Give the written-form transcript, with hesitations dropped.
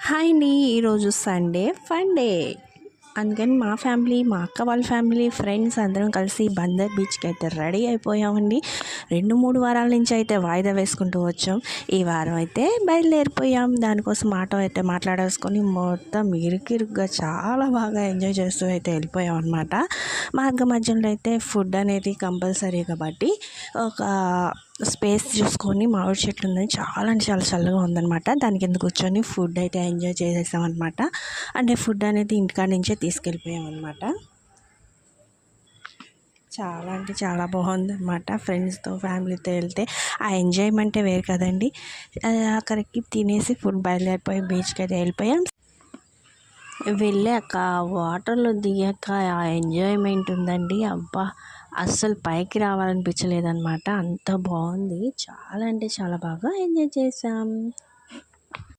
Hi అండి. ఈరోజు Sunday fun day. అందుకని మా ఫ్యామిలీ, మా అక్క వాళ్ళ ఫ్యామిలీ, ఫ్రెండ్స్ అందరం కలిసి బందర్ బీచ్కి అయితే రెడీ అయిపోయామండి. 2-3 వారాల నుంచి అయితే వాయిదా వేసుకుంటూ వచ్చాం. ఈ వారం అయితే బయలుదేరిపోయాం. దానికోసం ఆటో అయితే మాట్లాడేసుకొని మొత్తం ఇరుకిరుగ్గా చాలా బాగా ఎంజాయ్ చేస్తూ అయితే వెళ్ళిపోయాం అనమాట. మార్గ మధ్యలో అయితే ఫుడ్ అనేది కంపల్సరీ కాబట్టి ఒక స్పేస్ చూసుకొని మామిడి చెట్లు ఉన్నాయి. చాలా అంటే చాలా చల్లగా ఉందన్నమాట. దాని కింద కూర్చొని ఫుడ్ అయితే ఎంజాయ్ చేసేసాం అనమాట. అంటే ఫుడ్ అనేది ఇంటికాడ నుంచే తీసుకెళ్ళిపోయాం అనమాట. చాలా అంటే చాలా బాగుందన్నమాట. ఫ్రెండ్స్తో ఫ్యామిలీతో వెళ్తే ఆ ఎంజాయ్మెంటే వేరు కదండి. అక్కడికి తినేసి ఫుడ్ బయలుదేరిపోయి బీచ్కి అయితే వెళ్ళిపోయాం. వెళ్ళాక వాటర్లో దిగాక ఆ ఎంజాయ్మెంట్ ఉందండి. అబ్బా, అస్సలు పైకి రావాలనిపించలేదన్నమాట. అంత బాగుంది. చాలా అంటే చాలా బాగా ఎంజాయ్ చేసాం.